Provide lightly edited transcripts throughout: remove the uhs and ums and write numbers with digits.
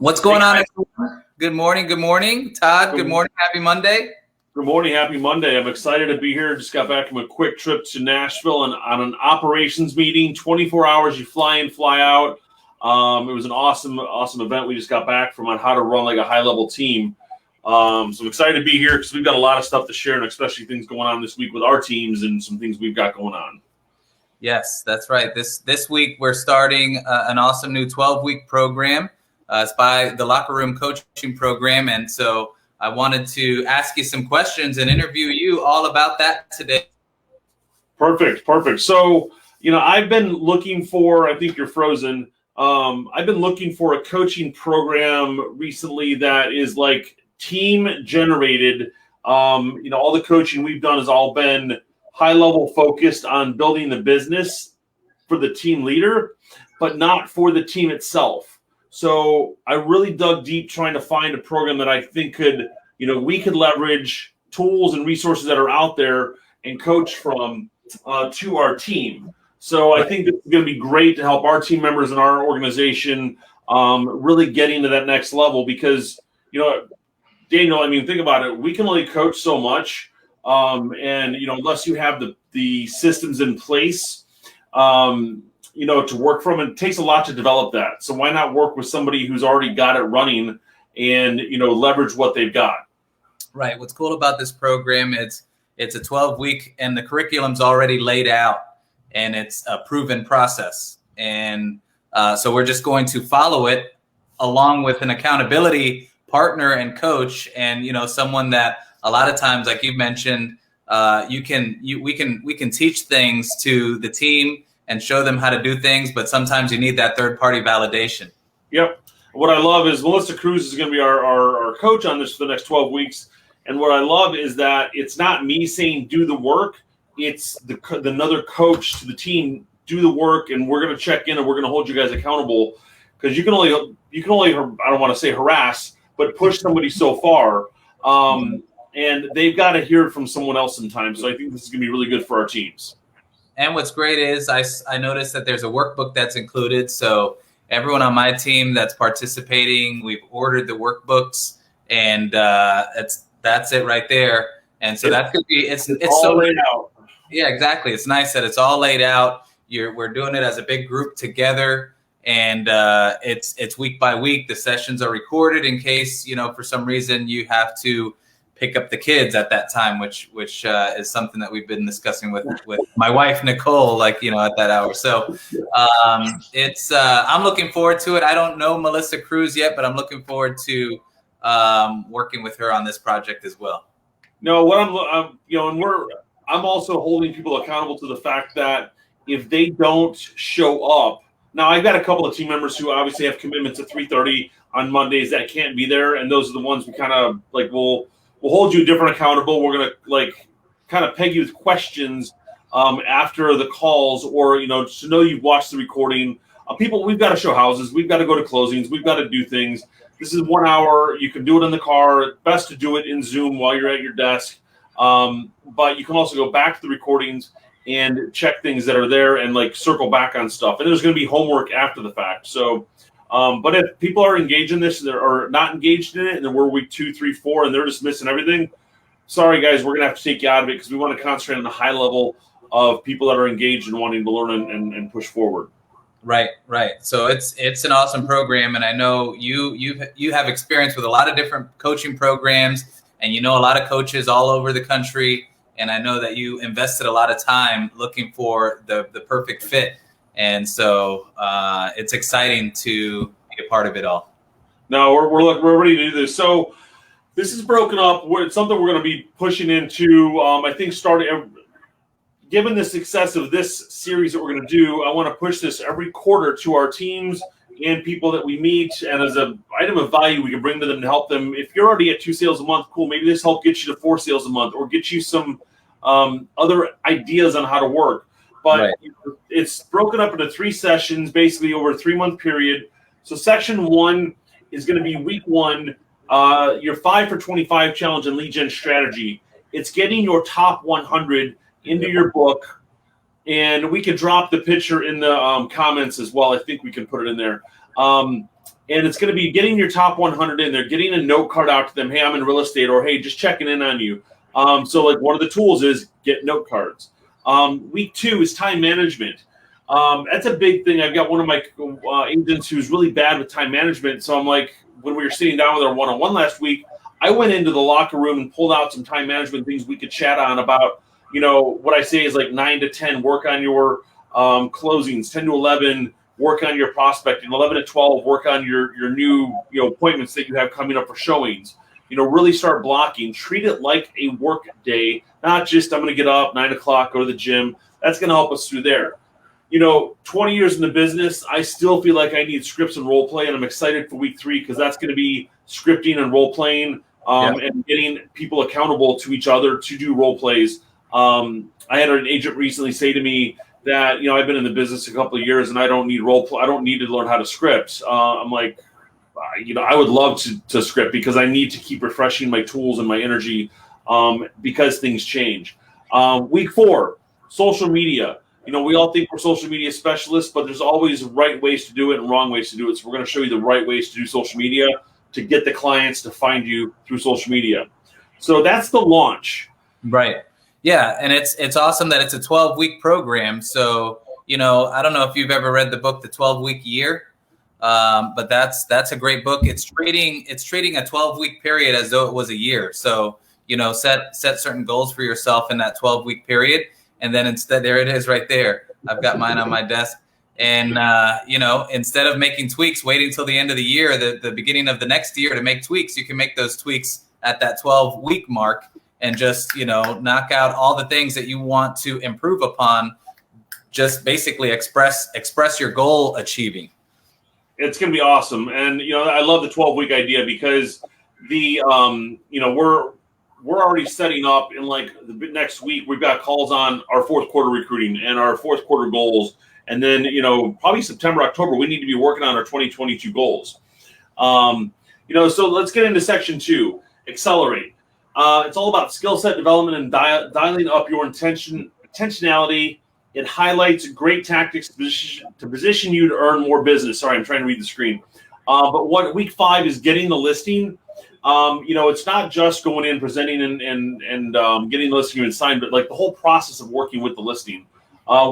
What's going on, everyone? Good morning. Good morning, Todd. Good morning. Happy Monday. Good morning. Happy Monday. I'm excited to be here. Just got back from a quick trip to Nashville and on an operations meeting. 24 hours, you fly in, fly out. It was an awesome event we just got back from on how to run like a high-level team. So I'm excited to be here because we've got a lot of stuff to share, and especially things going on this week with our teams and some things we've got going on. Yes, that's right. This week we're starting an awesome new 12-week program. It's by the Locker Room Coaching Program, and so I wanted to ask you some questions and interview you all about that today. Perfect. So, I've been looking for, I think you're frozen. I've been looking for a coaching program recently that is like team generated. All the coaching we've done has all been high level focused on building the business for the team leader, but not for the team itself. So I really dug deep trying to find a program that I think we could leverage tools and resources that are out there and coach from to our team. So I think this is going to be great to help our team members and our organization really getting to that next level because, Daniel, think about it. We can only coach so much. And unless you have the systems in place, to work from, it takes a lot to develop that. So why not work with somebody who's already got it running and, leverage what they've got. Right. What's cool about this program is it's a 12-week and the curriculum's already laid out and it's a proven process. And so we're just going to follow it along with an accountability partner and coach and, someone that a lot of times, like you mentioned, we can teach things to the team and show them how to do things, but sometimes you need that third-party validation. Yep. What I love is Melissa Cruz is going to be our coach on this for the next 12 weeks. And what I love is that it's not me saying do the work. It's another coach to the team, do the work, and we're going to check in and we're going to hold you guys accountable because you can only I don't want to say harass, but push somebody so far. And they've got to hear it from someone else sometimes. So I think this is going to be really good for our teams. And what's great is I noticed that there's a workbook that's included. So everyone on my team that's participating, we've ordered the workbooks, and that's it right there. And so that's gonna be it's all so laid out. Yeah, exactly. It's nice that it's all laid out. We're doing it as a big group together, and it's week by week. The sessions are recorded in case for some reason you have to pick up the kids at that time, which is something that we've been discussing with my wife, Nicole, at that hour. So I'm looking forward to it. I don't know Melissa Cruz yet, but I'm looking forward to working with her on this project as well. No, I'm also holding people accountable to the fact that if they don't show up, now I've got a couple of team members who obviously have commitments at 3:30 on Mondays that can't be there. And those are the ones we kind of we'll hold you different accountable. We're going to kind of peg you with questions after the calls or, just to know you've watched the recording. We've got to show houses. We've got to go to closings. We've got to do things. This is 1 hour. You can do it in the car. Best to do it in Zoom while you're at your desk. But you can also go back to the recordings and check things that are there and circle back on stuff. And there's going to be homework after the fact. So, but if people are engaged in this or not engaged in it, and then we're week 2, 3, 4, and they're just missing everything, sorry guys, we're gonna have to take you out of it because we want to concentrate on the high level of people that are engaged and wanting to learn and push forward. Right. So it's an awesome program, and I know you have experience with a lot of different coaching programs, and a lot of coaches all over the country, and I know that you invested a lot of time looking for the perfect fit. And so it's exciting to be a part of it all. No, we're ready to do this. So this is broken up. It's something we're going to be pushing into. I think given the success of this series that we're going to do, I want to push this every quarter to our teams and people that we meet. And as an item of value we can bring to them to help them. If you're already at 2 sales a month, cool. Maybe this help get you to 4 sales a month or get you some other ideas on how to work. But right. It's broken up into 3 sessions, basically over a 3-month period. So section 1 is going to be week 1, your 5 for 25 challenge and lead gen strategy. It's getting your top 100 into your book, and we can drop the picture in the comments as well. I think we can put it in there. And it's going to be getting your top 100 in there, getting a note card out to them. Hey, I'm in real estate, or hey, just checking in on you. So like one of the tools is get note cards. Week 2 is time management. That's a big thing. I've got one of my agents who's really bad with time management. So I'm like, when we were sitting down with our one-on-one last week, I went into the locker room and pulled out some time management things we could chat on about, what I say is like 9 to 10, work on your closings, 10 to 11, work on your prospecting, 11 to 12, work on your new appointments that you have coming up for showings. Really start blocking. Treat it like a work day, not just I'm going to get up 9 o'clock, go to the gym. That's going to help us through there. 20 years in the business, I still feel like I need scripts and role play, and I'm excited for week 3 because that's going to be scripting and role playing and getting people accountable to each other to do role plays. I had an agent recently say to me that, I've been in the business a couple of years and I don't need role play. I don't need to learn how to script. I'm like, I would love to script because I need to keep refreshing my tools and my energy because things change. Week 4, social media. We all think we're social media specialists, but there's always right ways to do it and wrong ways to do it. So we're going to show you the right ways to do social media to get the clients to find you through social media. So that's the launch. Right. Yeah. And it's awesome that it's a 12-week program. So, I don't know if you've ever read the book, The 12-Week Year, but that's a great book. It's treating a 12-week period as though it was a year. So, set certain goals for yourself in that 12-week period. And then instead, there it is right there. I've got mine on my desk. And, instead of making tweaks, waiting till the end of the year, the beginning of the next year to make tweaks, you can make those tweaks at that 12-week mark and just, knock out all the things that you want to improve upon. Just basically express your goal achieving. It's going to be awesome. And, I love the 12-week idea because we're already setting up in like the next week. We've got calls on our fourth quarter recruiting and our fourth quarter goals. And then, probably September, October, we need to be working on our 2022 goals. So let's get into section 2, accelerate. It's all about skill set development and dialing up your intentionality. It highlights great tactics to position you to earn more business. Sorry, I'm trying to read the screen. But week 5 is getting the listing. It's not just going in, presenting and getting the listing and signed, but like the whole process of working with the listing.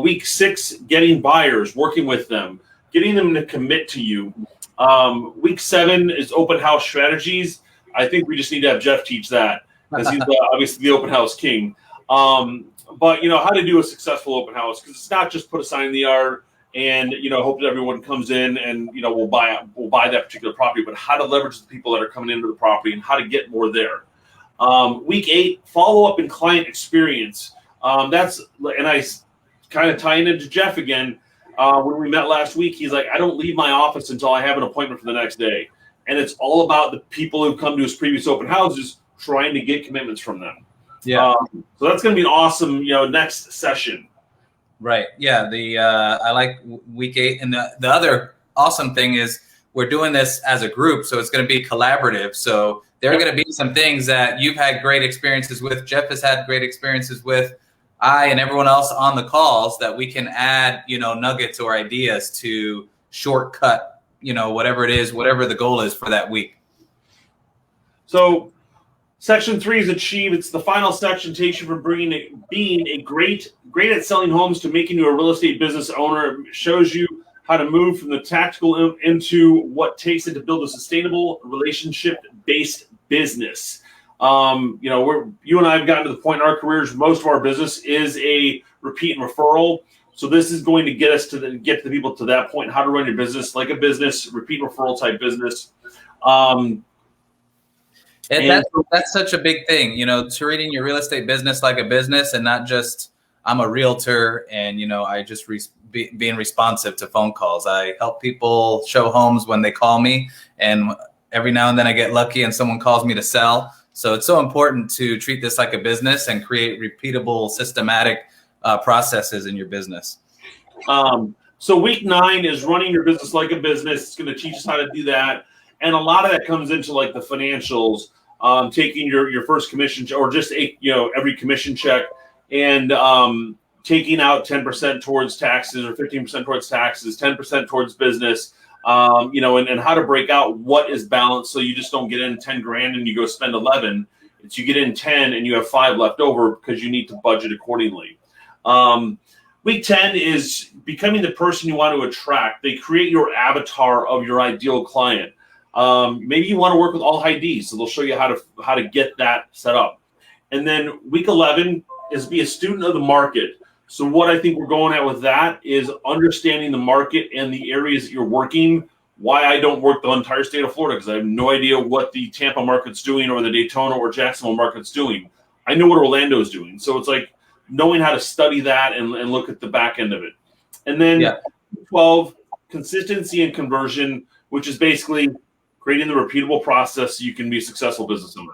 Week 6, getting buyers, working with them, getting them to commit to you. Week 7 is open house strategies. I think we just need to have Jeff teach that because he's obviously the open house king. But how to do a successful open house, because it's not just put a sign in the yard and hope that everyone comes in and will buy that particular property, but how to leverage the people that are coming into the property and how to get more there. Week 8, follow up and client experience. And I kind of tying into Jeff again. When we met last week, he's like, I don't leave my office until I have an appointment for the next day. And it's all about the people who come to his previous open houses trying to get commitments from them. Yeah. So that's going to be an awesome, next session. Right. Yeah. I like week 8. And the other awesome thing is we're doing this as a group. So it's going to be collaborative. So there are going to be some things that you've had great experiences with. Jeff has had great experiences with. I and everyone else on the calls that we can add, nuggets or ideas to shortcut, whatever it is, whatever the goal is for that week. So section 3 is achieve. It's the final section, takes you from being a great at selling homes to making you a real estate business owner. It shows you how to move from the tactical into what takes it to build a sustainable relationship-based business. You and I have gotten to the point in our careers, most of our business is a repeat and referral. So this is going to get us to get the people to that point, how to run your business like a business, repeat and referral type business. That's such a big thing, treating your real estate business like a business and not just I'm a realtor and, I just being responsive to phone calls. I help people show homes when they call me, and every now and then I get lucky and someone calls me to sell. So it's so important to treat this like a business and create repeatable, systematic processes in your business. So week 9 is running your business like a business. It's going to teach us how to do that. And a lot of that comes into like the financials, taking your first commission or just every commission check and taking out 10% towards taxes or 15% towards taxes, 10% towards business, and how to break out what is balanced, so you just don't get in 10 grand and you go spend 11. It's you get in 10 and you have 5 left over because you need to budget accordingly. Week 10 is becoming the person you want to attract. They create your avatar of your ideal client. Maybe you want to work with all high Ds, so they'll show you how to get that set up. And then week 11 is be a student of the market. So what I think we're going at with that is understanding the market and the areas that you're working. Why I don't work the entire state of Florida, because I have no idea what the Tampa market's doing or the Daytona or Jacksonville market's doing. I know what Orlando's doing. So it's like knowing how to study that and look at the back end of it. And then 12, consistency and conversion, which is basically creating the repeatable process so you can be a successful business owner.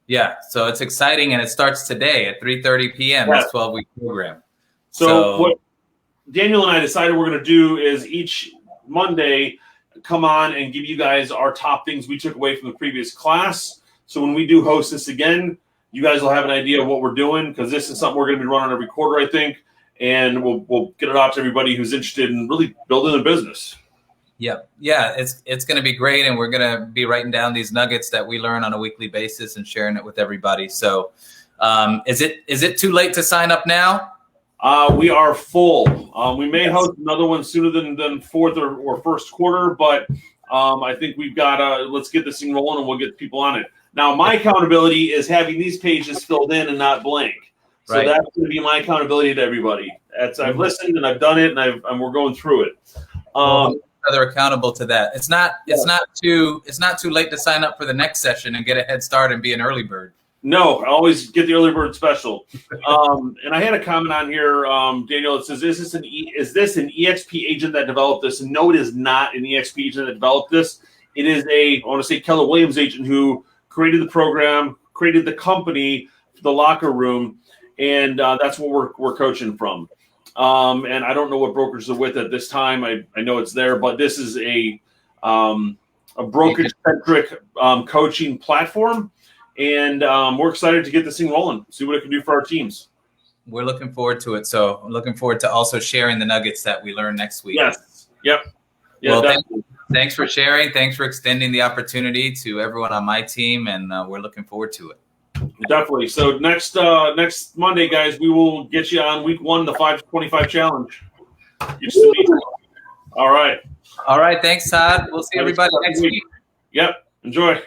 Yeah, so it's exciting, and it starts today at 3:30 p.m. This 12-week program. So what Daniel and I decided we're going to do is each Monday come on and give you guys our top things we took away from the previous class. So when we do host this again, you guys will have an idea of what we're doing, because this is something we're going to be running every quarter, I think, and we'll get it out to everybody who's interested in really building a business. Yep. Yeah, it's going to be great, and we're going to be writing down these nuggets that we learn on a weekly basis and sharing it with everybody. So is it too late to sign up now? We are full. We may host another one sooner than fourth or first quarter, but I think we've got let's get this thing rolling and we'll get people on it. Now, my accountability is having these pages filled in and not blank. So that's going to be my accountability to everybody. I've listened and I've done it, and we're going through it. Other accountable to that. It's not too late to sign up for the next session and get a head start and be an early bird. No, I always get the early bird special. And I had a comment on here, Daniel. It says, "Is this an EXP agent that developed this?" And no, it is not an EXP agent that developed this. It is I want to say Keller Williams agent who created the program, created the company, the locker room, and that's what we're coaching from. And I don't know what brokers are with at this time. I know it's there, but this is a brokerage-centric coaching platform, and we're excited to get this thing rolling, see what it can do for our teams. We're looking forward to it. So I'm looking forward to also sharing the nuggets that we learn next week. Yes. Yep. Yeah, well, thanks for sharing. Thanks for extending the opportunity to everyone on my team, and we're looking forward to it. Definitely. So next Monday, guys, we will get you on week 1, the 525 challenge. All right. All right. Thanks, Todd. We'll see everybody next week. Yep. Enjoy.